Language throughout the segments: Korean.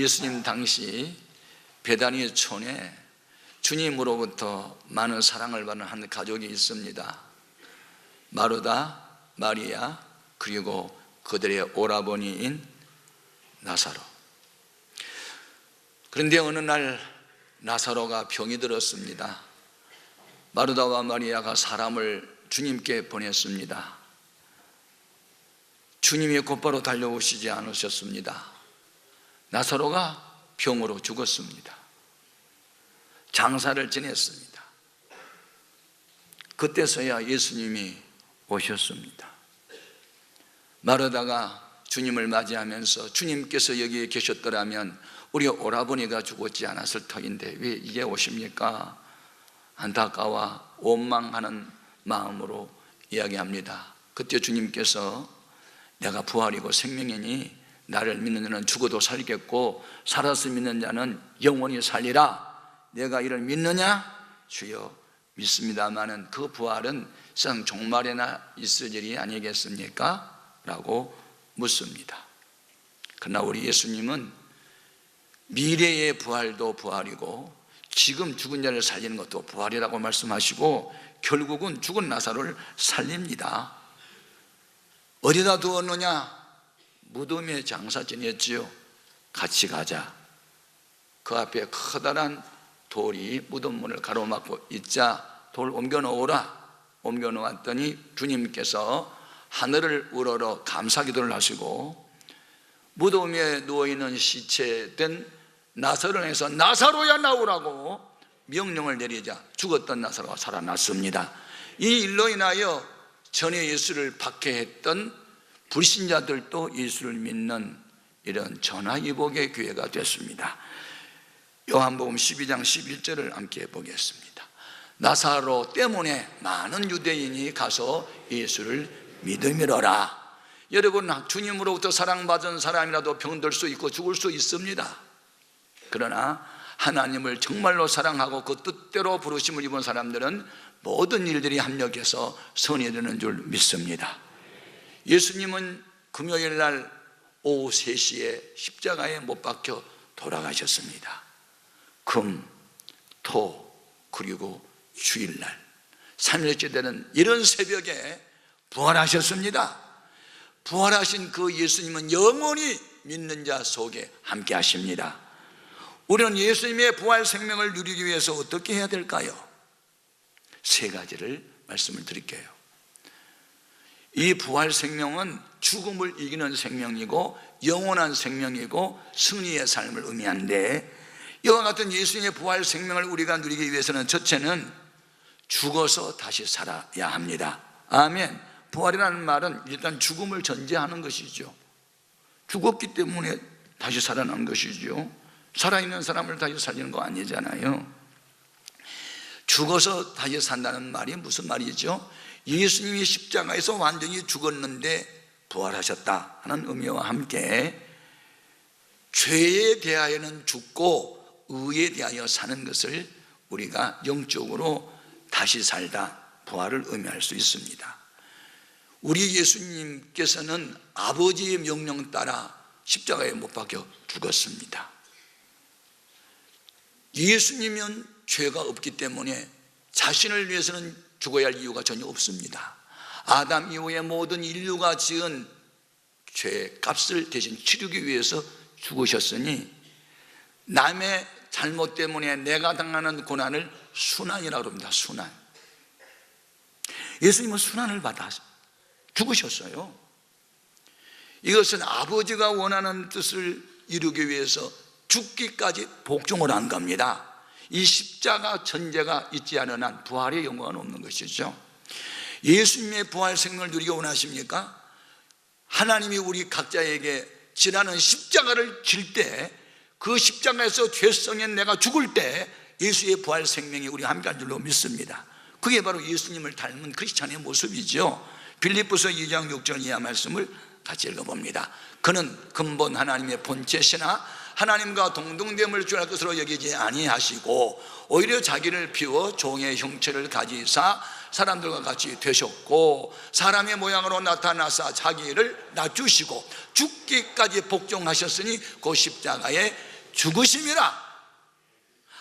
예수님 당시 베다니 촌에 주님으로부터 많은 사랑을 받는 한 가족이 있습니다. 마르다, 마리아, 그리고 그들의 오라버니인 나사로. 그런데 어느 날 나사로가 병이 들었습니다. 마르다와 마리아가 사람을 주님께 보냈습니다. 주님이 곧바로 달려오시지 않으셨습니다. 나사로가 병으로 죽었습니다. 장사를 지냈습니다. 그때서야 예수님이 오셨습니다. 마르다가 주님을 맞이하면서 주님께서 여기에 계셨더라면 우리 오라버니가 죽었지 않았을 터인데 왜 이제 오십니까? 안타까워 원망하는 마음으로 이야기합니다. 그때 주님께서 내가 부활이고 생명이니 나를 믿는 자는 죽어도 살겠고 살아서 믿는 자는 영원히 살리라. 내가 이를 믿느냐? 주여 믿습니다마는 그 부활은 세상 종말에나 있을 일이 아니겠습니까? 라고 묻습니다. 그러나 우리 예수님은 미래의 부활도 부활이고 지금 죽은 자를 살리는 것도 부활이라고 말씀하시고 결국은 죽은 나사로를 살립니다. 어디다 두었느냐? 무덤에 장사 지냈지요. 같이 가자. 그 앞에 커다란 돌이 무덤 문을 가로막고 있자 돌 옮겨 놓으라. 옮겨 놓았더니 주님께서 하늘을 우러러 감사기도를 하시고 무덤에 누워있는 시체된 나사로를 해서 나사로야 나오라고 명령을 내리자 죽었던 나사로가 살아났습니다. 이 일로 인하여 전에 예수를 박해했던 불신자들도 예수를 믿는 이런 전화위복의 기회가 됐습니다. 요한복음 12장 11절을 함께 보겠습니다. 나사로 때문에 많은 유대인이 가서 예수를 믿음이로라. 여러분, 주님으로부터 사랑받은 사람이라도 병들 수 있고 죽을 수 있습니다. 그러나 하나님을 정말로 사랑하고 그 뜻대로 부르심을 입은 사람들은 모든 일들이 합력해서 선이 되는 줄 믿습니다. 예수님은 금요일 날 오후 3시에 십자가에 못 박혀 돌아가셨습니다. 금, 토, 그리고 주일날 3일째 되는 이런 새벽에 부활하셨습니다. 부활하신 그 예수님은 영원히 믿는 자 속에 함께 하십니다. 우리는 예수님의 부활 생명을 누리기 위해서 어떻게 해야 될까요? 3가지를 말씀을 드릴게요. 이 부활 생명은 죽음을 이기는 생명이고 영원한 생명이고 승리의 삶을 의미하는데, 이와 같은 예수님의 부활 생명을 우리가 누리기 위해서는 첫째는 죽어서 다시 살아야 합니다. 아멘. 부활이라는 말은 일단 죽음을 전제하는 것이죠. 죽었기 때문에 다시 살아난 것이죠. 살아있는 사람을 다시 살리는 거 아니잖아요. 죽어서 다시 산다는 말이 무슨 말이죠? 예수님이 십자가에서 완전히 죽었는데 부활하셨다 하는 의미와 함께 죄에 대하여는 죽고 의에 대하여 사는 것을 우리가 영적으로 다시 살다, 부활을 의미할 수 있습니다. 우리 예수님께서는 아버지의 명령 따라 십자가에 못 박혀 죽었습니다. 예수님은 죄가 없기 때문에 자신을 위해서는 죽어야 할 이유가 전혀 없습니다. 아담 이후에 모든 인류가 지은 죄의 값을 대신 치르기 위해서 죽으셨으니 남의 잘못 때문에 내가 당하는 고난을 순환이라고 합니다. 순환. 예수님은 순환을 받아 죽으셨어요. 이것은 아버지가 원하는 뜻을 이루기 위해서 죽기까지 복종을 한 겁니다. 이 십자가 전제가 있지 않은 한 부활의 영광은 없는 것이죠. 예수님의 부활 생명을 누리기 원하십니까? 하나님이 우리 각자에게 지나는 십자가를 질 때, 그 십자가에서 죄성에 내가 죽을 때 예수의 부활 생명이 우리 함께한 줄로 믿습니다. 그게 바로 예수님을 닮은 크리스찬의 모습이죠. 빌립보서 2장 6절 이하 말씀을 같이 읽어봅니다. 그는 근본 하나님의 본체시나 하나님과 동등됨을 주할 것으로 여기지 아니하시고 오히려 자기를 비워 종의 형체를 가지사 사람들과 같이 되셨고 사람의 모양으로 나타나사 자기를 낮추시고 죽기까지 복종하셨으니 그 십자가에 죽으심이라.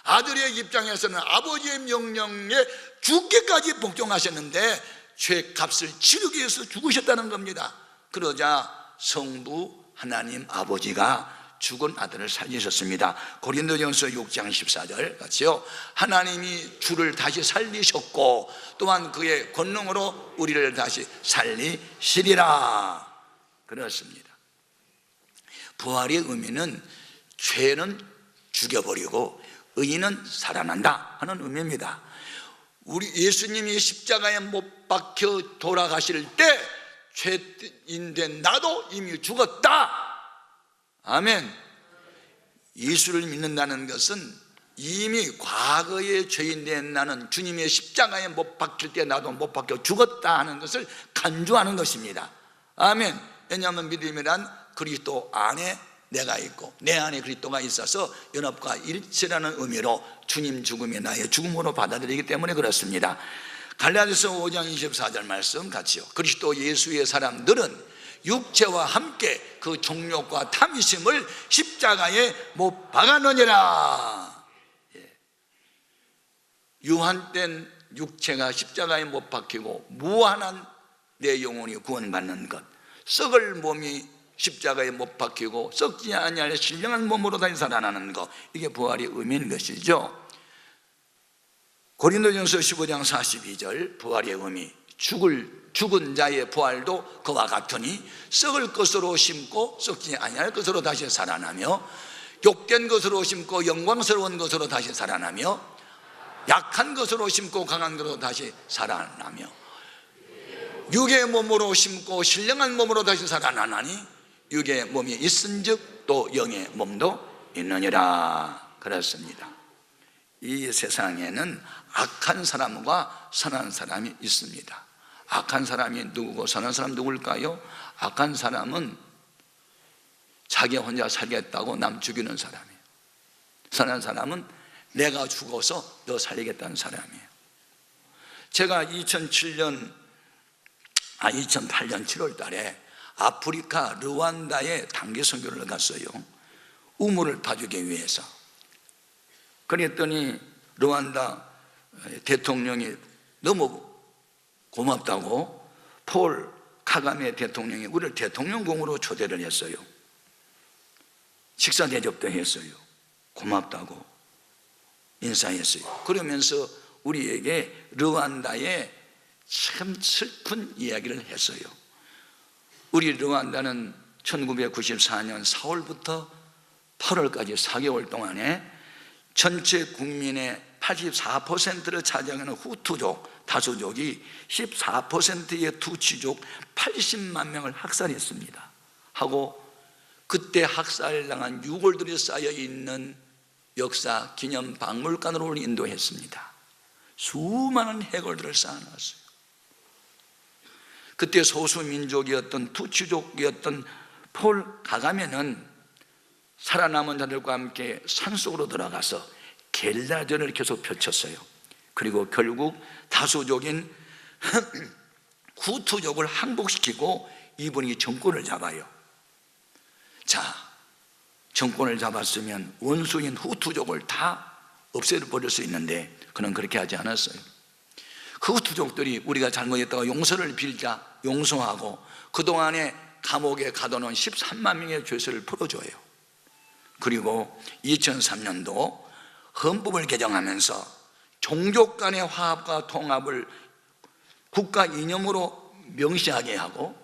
아들의 입장에서는 아버지의 명령에 죽기까지 복종하셨는데 죄값을 치르기 위해서 죽으셨다는 겁니다. 그러자 성부 하나님 아버지가 죽은 아들을 살리셨습니다. 고린도전서 6장 14절 같이요, 하나님이 주를 다시 살리셨고 또한 그의 권능으로 우리를 다시 살리시리라. 그렇습니다. 부활의 의미는 죄는 죽여버리고 의인은 살아난다 하는 의미입니다. 우리 예수님이 십자가에 못 박혀 돌아가실 때 죄인 된 나도 이미 죽었다. 아멘. 예수를 믿는다는 것은 이미 과거의 죄인 된 나는 주님의 십자가에 못 박힐 때 나도 못 박혀 죽었다 하는 것을 간주하는 것입니다. 아멘. 왜냐하면 믿음이란 그리스도 안에 내가 있고 내 안에 그리스도가 있어서 연합과 일치라는 의미로 주님 죽음이 나의 죽음으로 받아들이기 때문에 그렇습니다. 갈라디아서 5장 24절 말씀 같이요, 그리스도 예수의 사람들은 육체와 함께 그 정욕과 탐심을 십자가에 못 박아넣으니라. 유한된 육체가 십자가에 못 박히고 무한한 내 영혼이 구원받는 것, 썩을 몸이 십자가에 못 박히고 썩지 아니할 신령한 몸으로 다시 살아나는 것, 이게 부활의 의미인 것이죠. 고린도전서 15장 42절 부활의 의미, 죽은 자의 부활도 그와 같으니 썩을 것으로 심고 썩지 아니할 것으로 다시 살아나며 욕된 것으로 심고 영광스러운 것으로 다시 살아나며 약한 것으로 심고 강한 것으로 다시 살아나며 육의 몸으로 심고 신령한 몸으로 다시 살아나나니 육의 몸이 있은즉 또 영의 몸도 있느니라. 그렇습니다. 이 세상에는 악한 사람과 선한 사람이 있습니다. 악한 사람이 누구고 선한 사람 누굴까요? 악한 사람은 자기 혼자 살겠다고 남 죽이는 사람이에요. 선한 사람은 내가 죽어서 너 살리겠다는 사람이에요. 제가 2008년 7월 달에 아프리카 르완다에 단기 선교를 갔어요. 우물을 파주기 위해서. 그랬더니 르완다 대통령이 너무 고맙다고 폴 카가메 대통령이 우리를 대통령궁으로 초대를 했어요. 식사 대접도 했어요. 고맙다고 인사했어요. 그러면서 우리에게 르완다의 참 슬픈 이야기를 했어요. 우리 르완다는 1994년 4월부터 8월까지 4개월 동안에 전체 국민의 84%를 차지하는 후투족, 다수족이 14%의 투치족 80만 명을 학살했습니다. 하고 그때 학살당한 유골들이 쌓여있는 역사 기념 박물관으로 인도했습니다. 수많은 해골들을 쌓아놨어요. 그때 소수민족이었던 투치족이었던 폴 가가메는 살아남은 자들과 함께 산속으로 들어가서 게릴라전을 계속 펼쳤어요. 그리고 결국 다수족인 후투족을 항복시키고 이분이 정권을 잡아요. 자, 정권을 잡았으면 원수인 후투족을 다 없애버릴 수 있는데 그는 그렇게 하지 않았어요. 그 후투족들이 우리가 잘못했다가 용서를 빌자 용서하고 그동안에 감옥에 가둬놓은 13만 명의 죄수를 풀어줘요. 그리고 2003년도 헌법을 개정하면서 종족 간의 화합과 통합을 국가 이념으로 명시하게 하고,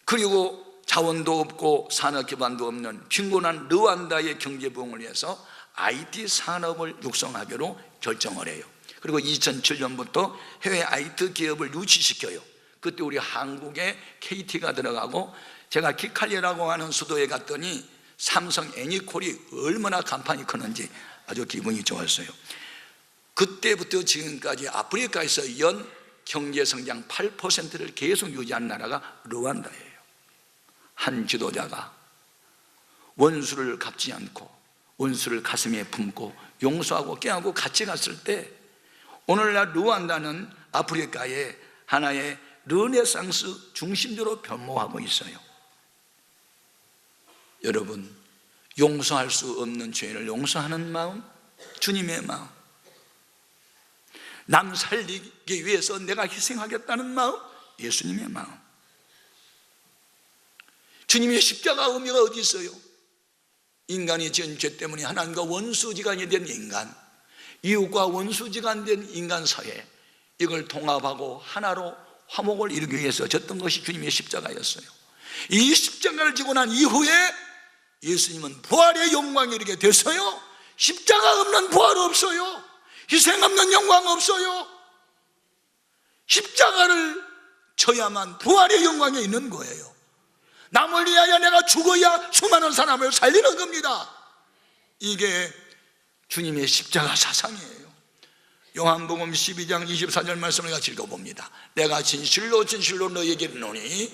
그리고 자원도 없고 산업 기반도 없는 빈곤한 르완다의 경제 부흥을 위해서 IT 산업을 육성하기로 결정을 해요. 그리고 2007년부터 해외 IT 기업을 유치시켜요. 그때 우리 한국에 KT가 들어가고, 제가 키칼리라고 하는 수도에 갔더니 삼성 애니콜이 얼마나 간판이 컸는지 아주 기분이 좋았어요. 그때부터 지금까지 아프리카에서 연 경제성장 8%를 계속 유지한 나라가 르완다예요. 한 지도자가 원수를 갚지 않고 원수를 가슴에 품고 용서하고 깨하고 같이 갔을 때 오늘날 르완다는 아프리카의 하나의 르네상스 중심지로 변모하고 있어요. 여러분, 용서할 수 없는 죄를 용서하는 마음, 주님의 마음. 남 살리기 위해서 내가 희생하겠다는 마음, 예수님의 마음. 주님의 십자가 의미가 어디 있어요? 인간이 지은 죄 때문에 하나님과 원수지간이 된 인간, 이웃과 원수지간 된 인간 사회, 이걸 통합하고 하나로 화목을 이루기 위해서 졌던 것이 주님의 십자가였어요. 이 십자가를 지고 난 이후에 예수님은 부활의 영광에 이르게 됐어요. 십자가 없는 부활 없어요. 희생 없는 영광 없어요. 십자가를 져야만 부활의 영광에 있는 거예요. 남을 위하여 내가 죽어야 수많은 사람을 살리는 겁니다. 이게 주님의 십자가 사상이에요. 요한복음 12장 24절 말씀을 같이 읽어봅니다. 내가 진실로 진실로 너희에게 이르노니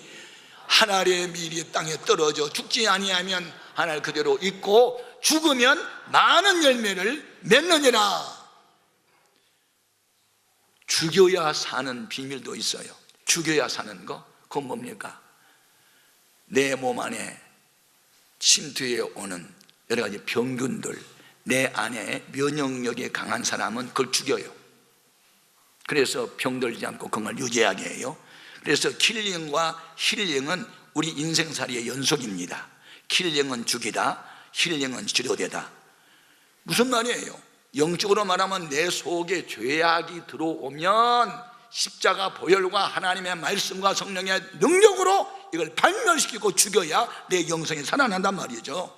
한 알의 밀이 땅에 떨어져 죽지 아니하면 한 알 그대로 있고 죽으면 많은 열매를 맺느니라. 죽여야 사는 비밀도 있어요. 죽여야 사는 거, 그건 뭡니까? 내 몸 안에 침투해 오는 여러 가지 병균들, 내 안에 면역력이 강한 사람은 그걸 죽여요. 그래서 병들지 않고 건강을 유지하게 해요. 그래서 킬링과 힐링은 우리 인생살이의 연속입니다. 킬링은 죽이다, 힐링은 치료되다. 무슨 말이에요? 영적으로 말하면 내 속에 죄악이 들어오면 십자가 보혈과 하나님의 말씀과 성령의 능력으로 이걸 발멸시키고 죽여야 내 영성이 살아난단 말이죠.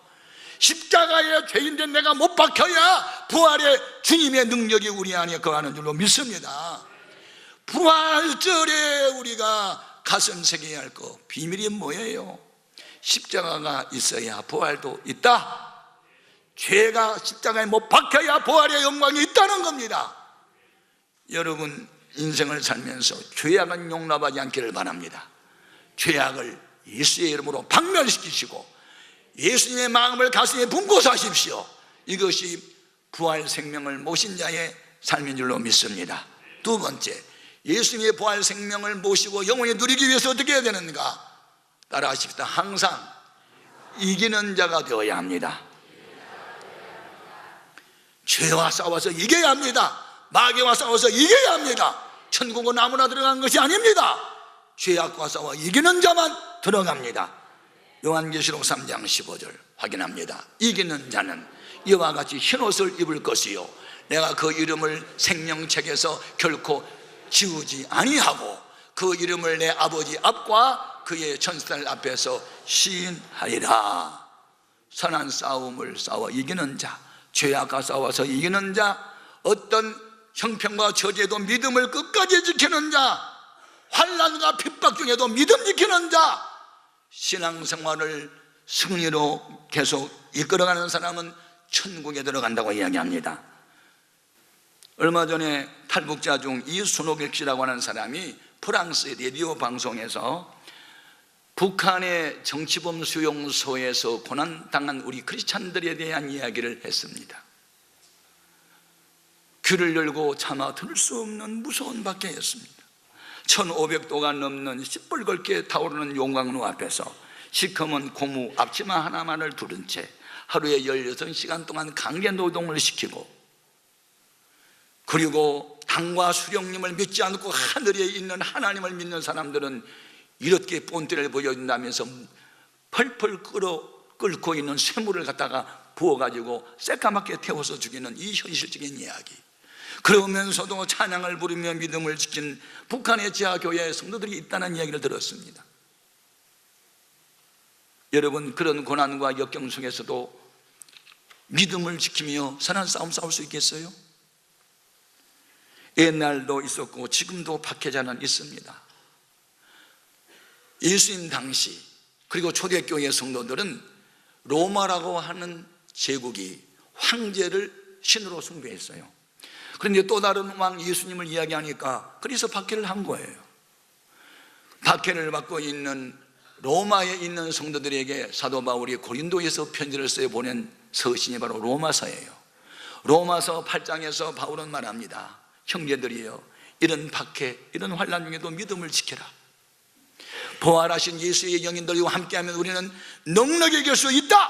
십자가에 죄인된 내가 못 박혀야 부활의 주님의 능력이 우리 안에 거하는 줄로 믿습니다. 부활절에 우리가 가슴 새겨야 할 거, 비밀이 뭐예요? 십자가가 있어야 부활도 있다. 죄가 십자가에 못 박혀야 부활의 영광이 있다는 겁니다. 여러분 인생을 살면서 죄악은 용납하지 않기를 바랍니다. 죄악을 예수의 이름으로 박멸시키시고 예수님의 마음을 가슴에 품고 사십시오. 이것이 부활 생명을 모신 자의 삶인 줄로 믿습니다. 두 번째, 예수님의 부활 생명을 모시고 영원히 누리기 위해서 어떻게 해야 되는가? 따라하십시다. 항상 이기는 자가 되어야 합니다. 죄와 싸워서 이겨야 합니다. 마귀와 싸워서 이겨야 합니다. 천국은 아무나 들어간 것이 아닙니다. 죄악과 싸워 이기는 자만 들어갑니다. 요한계시록 3장 15절 확인합니다. 이기는 자는 이와 같이 흰옷을 입을 것이요 내가 그 이름을 생명책에서 결코 지우지 아니하고 그 이름을 내 아버지 앞과 그의 천사들 앞에서 시인하리라. 선한 싸움을 싸워 이기는 자, 죄악과 싸워서 이기는 자, 어떤 형편과 저주에도 믿음을 끝까지 지키는 자, 환난과 핍박 중에도 믿음 지키는 자, 신앙생활을 승리로 계속 이끌어가는 사람은 천국에 들어간다고 이야기합니다. 얼마 전에 탈북자 중 이순옥 씨라고 하는 사람이 프랑스 라디오 방송에서 북한의 정치범 수용소에서 고난당한 우리 크리스찬들에 대한 이야기를 했습니다. 귀를 열고 차마 들을 수 없는 무서운 박해였습니다. 1500도가 넘는 시뻘겋게 타오르는 용광로 앞에서 시커먼 고무 앞치마 하나만을 두른 채 하루에 16시간 동안 강제 노동을 시키고, 그리고 당과 수령님을 믿지 않고 하늘에 있는 하나님을 믿는 사람들은 이렇게 본때를 보여준다면서 펄펄 끓고 있는 쇠물을 갖다가 부어가지고 새까맣게 태워서 죽이는 이 현실적인 이야기. 그러면서도 찬양을 부르며 믿음을 지킨 북한의 지하교회 성도들이 있다는 이야기를 들었습니다. 여러분, 그런 고난과 역경 속에서도 믿음을 지키며 선한 싸움 싸울 수 있겠어요? 옛날도 있었고 지금도 박해자는 있습니다. 예수님 당시 그리고 초대교회 성도들은 로마라고 하는 제국이 황제를 신으로 숭배했어요. 그런데 또 다른 왕 예수님을 이야기하니까 그래서 박해를 한 거예요. 박해를 받고 있는 로마에 있는 성도들에게 사도 바울이 고린도에서 편지를 써 보낸 서신이 바로 로마서예요. 로마서 8장에서 바울은 말합니다. 형제들이여, 이런 박해, 이런 환난 중에도 믿음을 지켜라. 부활하신 예수의 영인들과 함께하면 우리는 넉넉히 이길 수 있다.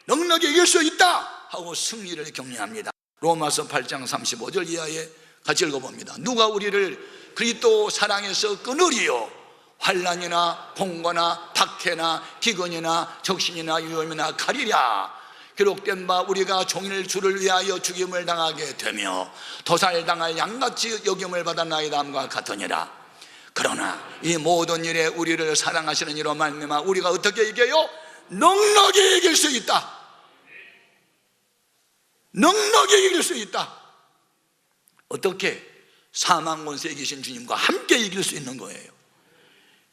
넉넉히 이길 수 있다 하고 승리를 격려합니다. 로마서 8장 35절 이하에 같이 읽어봅니다. 누가 우리를 그리스도 사랑에서 끊으리요? 환난이나 공고나 박해나 기근이나 적신이나 위험이나 칼이랴. 기록된 바 우리가 종일 주를 위하여 죽임을 당하게 되며 도살당할 양같이 여김을 받았나이다 함과 같으니라. 그러나 이 모든 일에 우리를 사랑하시는 이로 말미암아 우리가 어떻게 이겨요? 넉넉히 이길 수 있다. 넉넉히 이길 수 있다. 어떻게? 사망 권세에 계신 주님과 함께 이길 수 있는 거예요.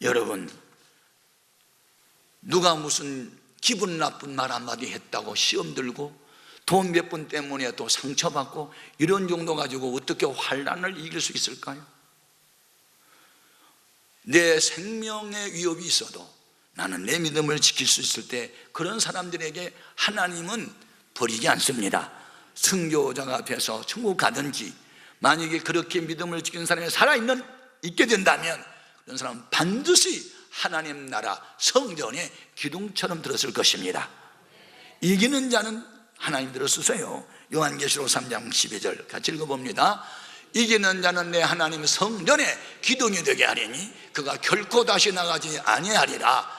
여러분, 누가 무슨 기분 나쁜 말 한마디 했다고 시험 들고 돈 몇 번 때문에 또 상처받고 이런 정도 가지고 어떻게 환난을 이길 수 있을까요? 내 생명의 위협이 있어도 나는 내 믿음을 지킬 수 있을 때 그런 사람들에게 하나님은 버리지 않습니다. 순교자가 돼서 천국 가든지, 만약에 그렇게 믿음을 지키는 사람이 있게 된다면 그런 사람은 반드시 하나님 나라 성전의 기둥처럼 들었을 것입니다. 이기는 자는 하나님들을 쓰세요. 요한계시록 3장 12절 같이 읽어봅니다. 이기는 자는 내 하나님 성전의 기둥이 되게 하리니 그가 결코 다시 나가지 아니하리라.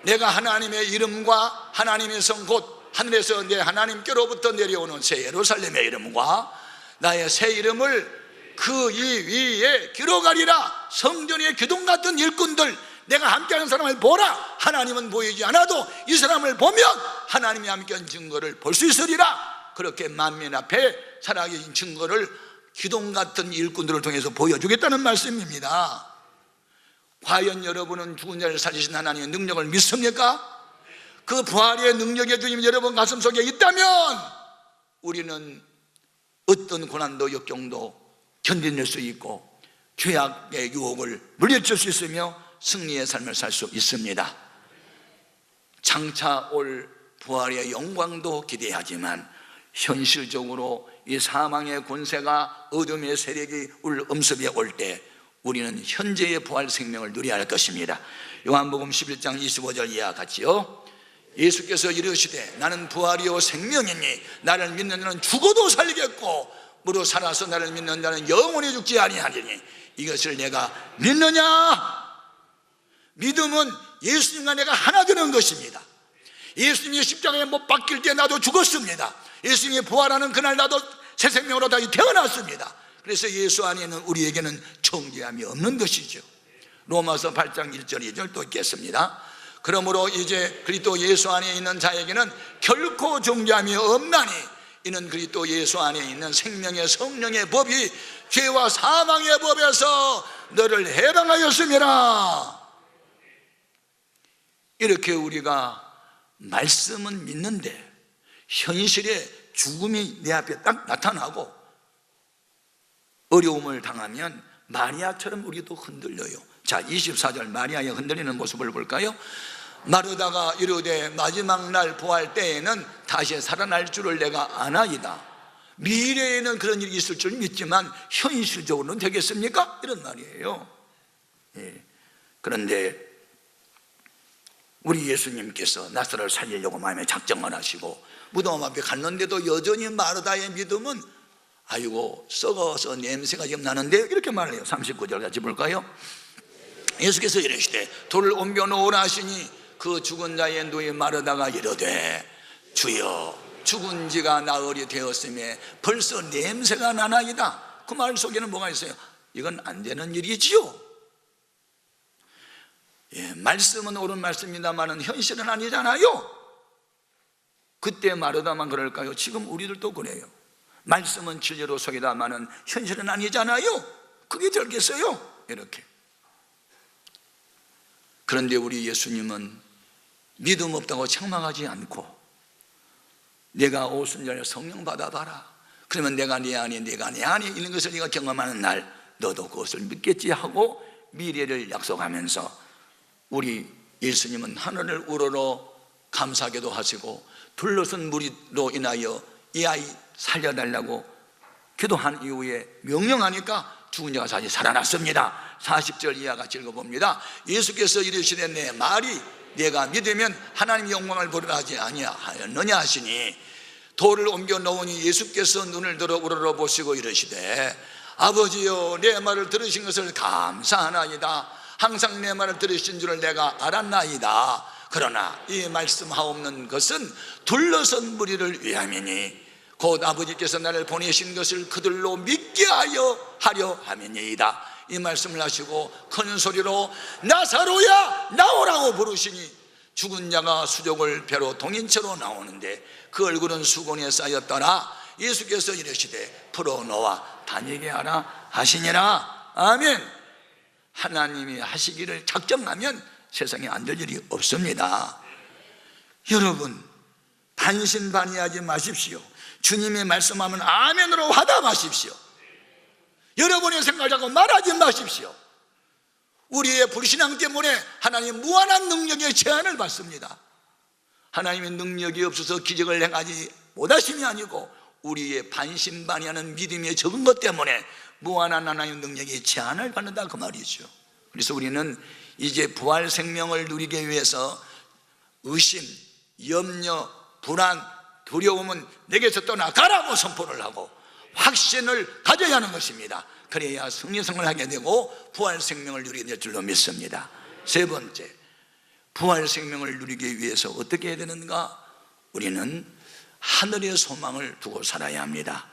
내가 하나님의 이름과 하나님의 성 곧 하늘에서 내 하나님께로부터 내려오는 새 예루살렘의 이름과 나의 새 이름을 그 이 위에 기록하리라. 성전의 기둥 같은 일꾼들, 내가 함께하는 사람을 보라. 하나님은 보이지 않아도 이 사람을 보면 하나님이 함께한 증거를 볼 수 있으리라. 그렇게 만민 앞에 살아계신 증거를 기둥 같은 일꾼들을 통해서 보여주겠다는 말씀입니다. 과연 여러분은 죽은 자를 살리신 하나님의 능력을 믿습니까? 그 부활의 능력의 주님이 여러분 가슴속에 있다면 우리는 어떤 고난도 역경도 견뎌낼 수 있고 죄악의 유혹을 물리칠 수 있으며 승리의 삶을 살 수 있습니다. 장차 올 부활의 영광도 기대하지만 현실적으로 이 사망의 권세가 어둠의 세력이 음습에 올 때 우리는 현재의 부활 생명을 누려야 할 것입니다. 요한복음 11장 25절 이하 같이요. 예수께서 이르시되 나는 부활이요 생명이니 나를 믿는 자는 죽어도 살리겠고 무릇 살아서 나를 믿는 자는 영원히 죽지 아니하리니 이것을 내가 믿느냐? 믿음은 예수님과 내가 하나 되는 것입니다. 예수님이 십자가에 못 박힐 때 나도 죽었습니다. 예수님이 부활하는 그날 나도 새 생명으로 다시 태어났습니다. 그래서 예수 안에 있는 우리에게는 정죄함이 없는 것이죠. 로마서 8장 1절 2절 또 읽겠습니다. 그러므로 이제 그리스도 예수 안에 있는 자에게는 결코 정죄함이 없나니 이는 그리스도 예수 안에 있는 생명의 성령의 법이 죄와 사망의 법에서 너를 해방하였음이라. 이렇게 우리가 말씀은 믿는데 현실에 죽음이 내 앞에 딱 나타나고 어려움을 당하면 마리아처럼 우리도 흔들려요. 자, 24절 마리아의 흔들리는 모습을 볼까요? 마르다가 이르되 마지막 날 부활 때에는 다시 살아날 줄을 내가 아나이다. 미래에는 그런 일이 있을 줄 믿지만 현실적으로는 되겠습니까? 이런 말이에요. 그런데 우리 예수님께서 나사로를 살리려고 마음에 작정을 하시고 무덤 앞에 갔는데도 여전히 마르다의 믿음은 아이고 썩어서 냄새가 지금 나는데 이렇게 말해요. 39절 같이 볼까요? 예수께서 이르시되 돌을 옮겨 놓으라 하시니 그 죽은 자의 누이 마르다가 이르되 주여 죽은 지가 나흘이 되었음에 벌써 냄새가 나나이다. 그 말 속에는 뭐가 있어요? 이건 안 되는 일이지요. 말씀은 옳은 말씀입니다만 현실은 아니잖아요. 그때 마르다만 그럴까요? 지금 우리들도 그래요. 말씀은 진리로 속이다마는 현실은 아니잖아요. 그게 되겠어요? 이렇게. 그런데 우리 예수님은 믿음 없다고 책망하지 않고 내가 오순절 성령 받아봐라. 그러면 내가 네 안에 네가 내 안에 있는 것을 네가 경험하는 날 너도 그것을 믿겠지 하고 미래를 약속하면서 우리 예수님은 하늘을 우러러 감사하게도 하시고 둘러선 무리로 인하여 이 아이 살려달라고 기도한 이후에 명령하니까 죽은 자가 다시 살아났습니다. 40절 이하 같이 읽어봅니다. 예수께서 이르시되 내 말이 네가 믿으면 하나님의 영광을 보리라 하지 아니하였느냐 하시니, 돌을 옮겨 놓으니 예수께서 눈을 들어 우러러보시고 이르시되 아버지여, 내 말을 들으신 것을 감사하나이다. 항상 내 말을 들으신 줄을 내가 알았나이다. 그러나 이 말씀하옵는 것은 둘러선 무리를 위함이니 곧 아버지께서 나를 보내신 것을 그들로 믿게 하려 함이니이다. 이 말씀을 하시고 큰 소리로 나사로야 나오라고 부르시니 죽은 자가 수족을 배로 동인채로 나오는데 그 얼굴은 수건에 쌓였더라. 예수께서 이르시되 풀어놓아 다니게 하라 하시니라. 아멘. 하나님이 하시기를 작정하면 세상에 안 될 일이 없습니다. 여러분, 반신반의하지 마십시오. 주님이 말씀하면 아멘으로 화답하십시오. 여러분의 생각을 자꾸 말하지 마십시오. 우리의 불신앙 때문에 하나님 무한한 능력의 제한을 받습니다. 하나님의 능력이 없어서 기적을 행하지 못하심이 아니고 우리의 반신반의하는 믿음이 적은 것 때문에 무한한 하나님의 능력이 제한을 받는다, 그 말이죠. 그래서 우리는 이제 부활 생명을 누리기 위해서 의심, 염려, 불안, 두려움은 내게서 떠나가라고 선포를 하고 확신을 가져야 하는 것입니다. 그래야 승리성을 하게 되고 부활 생명을 누리게 될 줄로 믿습니다. 세 번째, 부활 생명을 누리기 위해서 어떻게 해야 되는가? 우리는 하늘의 소망을 두고 살아야 합니다.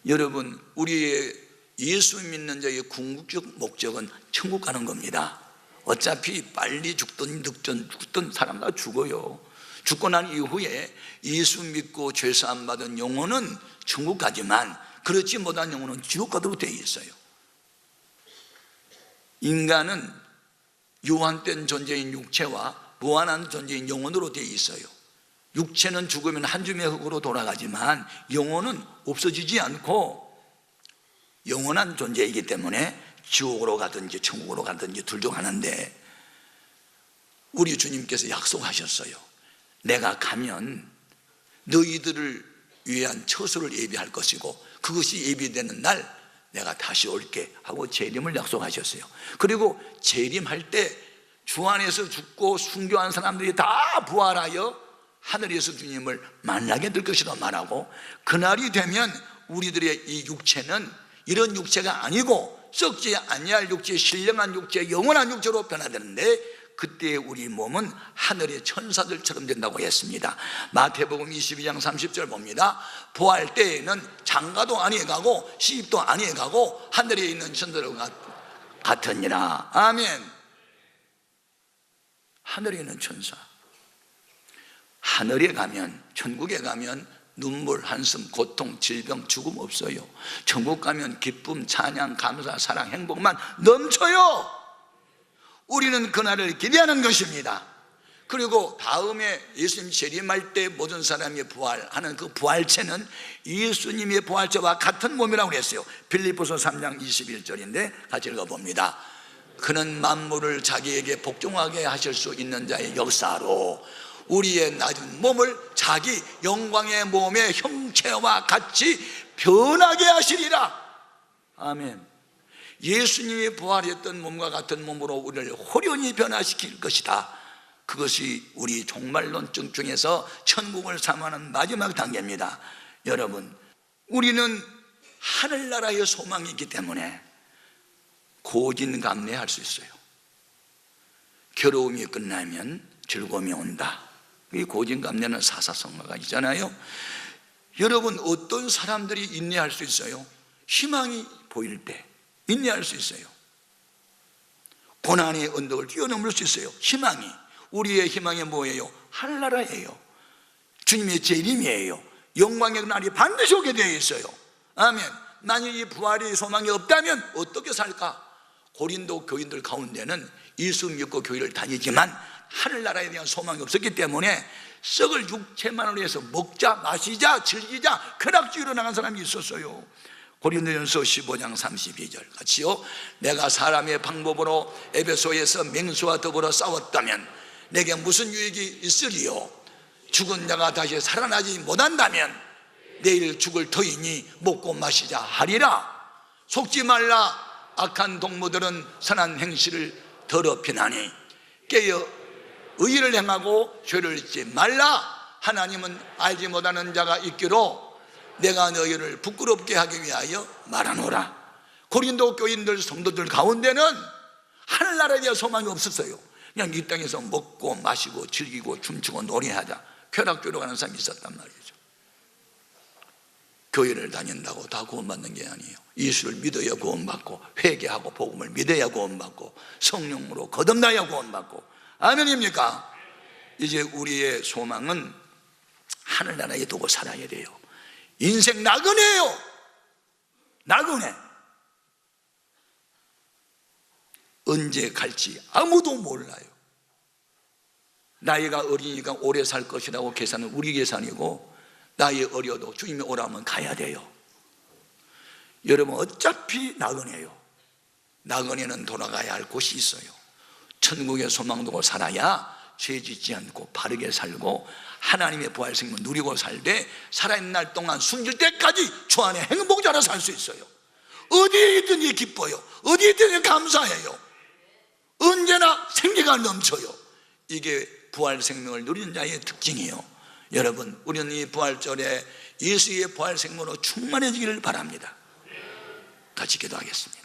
여러분, 우리의 예수 믿는 자의 궁극적 목적은 천국 가는 겁니다. 어차피 빨리 죽든 사람 다 죽어요. 죽고 난 이후에 예수 믿고 죄사함 받은 영혼은 천국 가지만 그렇지 못한 영혼은 지옥 가도록 되어 있어요. 인간은 유한된 존재인 육체와 무한한 존재인 영혼으로 되어 있어요. 육체는 죽으면 한 줌의 흙으로 돌아가지만 영혼은 없어지지 않고 영원한 존재이기 때문에 지옥으로 가든지 천국으로 가든지 둘 중 하나인데, 우리 주님께서 약속하셨어요. 내가 가면 너희들을 위한 처소를 예비할 것이고 그것이 예비되는 날 내가 다시 올게 하고 재림을 약속하셨어요. 그리고 재림할 때 주 안에서 죽고 순교한 사람들이 다 부활하여 하늘에서 주님을 만나게 될 것이라 말하고, 그날이 되면 우리들의 이 육체는 이런 육체가 아니고 썩지 아니할 육체, 신령한 육체, 영원한 육체로 변화되는데 그때 우리 몸은 하늘의 천사들처럼 된다고 했습니다. 마태복음 22장 30절 봅니다. 부활 때에는 장가도 아니에 가고 시집도 아니에 가고 하늘에 있는 천사들과 같으니라. 아멘. 하늘에 있는 천사, 하늘에 가면, 천국에 가면 눈물, 한숨, 고통, 질병, 죽음 없어요. 천국 가면 기쁨, 찬양, 감사, 사랑, 행복만 넘쳐요. 우리는 그날을 기대하는 것입니다. 그리고 다음에 예수님 재림할 때 모든 사람이 부활하는 그 부활체는 예수님의 부활체와 같은 몸이라고 그랬어요. 빌립보서 3장 21절인데 같이 읽어봅니다. 그는 만물을 자기에게 복종하게 하실 수 있는 자의 역사로 우리의 낮은 몸을 자기 영광의 몸의 형체와 같이 변하게 하시리라. 아멘. 예수님이 부활했던 몸과 같은 몸으로 우리를 호련히 변화시킬 것이다. 그것이 우리 종말론증 중에서 천국을 사모하는 마지막 단계입니다. 여러분, 우리는 하늘나라의 소망이 있기 때문에 고진감래할 수 있어요. 괴로움이 끝나면 즐거움이 온다. 이 고진감래는 사사성어가 있잖아요. 여러분, 어떤 사람들이 인내할 수 있어요? 희망이 보일 때 인내할 수 있어요. 고난의 언덕을 뛰어넘을 수 있어요. 희망이. 우리의 희망이 뭐예요? 하늘나라예요. 주님의 재림이에요. 영광의 날이 반드시 오게 되어 있어요. 아멘. 만약 이 부활의 소망이 없다면 어떻게 살까? 고린도 교인들 가운데는 예수 믿고 교회를 다니지만 하늘나라에 대한 소망이 없었기 때문에 썩을 육체만을 위해서 먹자 마시자 즐기자 쾌락주의로 나간 사람이 있었어요. 고린도전서 15장 32절 같이요. 내가 사람의 방법으로 에베소에서 맹수와 더불어 싸웠다면 내게 무슨 유익이 있으리요? 죽은 자가 다시 살아나지 못한다면 내일 죽을 터이니 먹고 마시자 하리라. 속지 말라. 악한 동무들은 선한 행실을 더럽히나니 깨어 의를 행하고 죄를 짓지 말라. 하나님은 알지 못하는 자가 있기로 내가 너희를 부끄럽게 하기 위하여 말하노라. 고린도 교인들 성도들 가운데는 하늘나라에 대한 소망이 없었어요. 그냥 이 땅에서 먹고 마시고 즐기고 춤추고 노래하자, 쾌락교로 가는 사람이 있었단 말이죠. 교회를 다닌다고 다 구원받는 게 아니에요. 예수를 믿어야 구원받고, 회개하고 복음을 믿어야 구원받고, 성령으로 거듭나야 구원받고. 아멘입니까? 이제 우리의 소망은 하늘나라에 두고 살아야 돼요. 인생 나그네예요. 나그네. 언제 갈지 아무도 몰라요. 나이가 어리니까 오래 살 것이라고 계산은 우리 계산이고, 나이 어려도 주님이 오라면 가야 돼요. 여러분, 어차피 나그네요. 나그네는 돌아가야 할 곳이 있어요. 천국의 소망 두고 살아야 죄 짓지 않고 바르게 살고 하나님의 부활 생명을 누리고 살되, 살아있는 날 동안 숨질 때까지 주 안에 행복자로 살 수 있어요. 어디에 있든지 기뻐요. 어디에 있든지 감사해요. 언제나 생기가 넘쳐요. 이게 부활 생명을 누리는 자의 특징이에요. 여러분, 우리는 이 부활절에 예수의 부활 생명으로 충만해지기를 바랍니다. 같이 기도하겠습니다.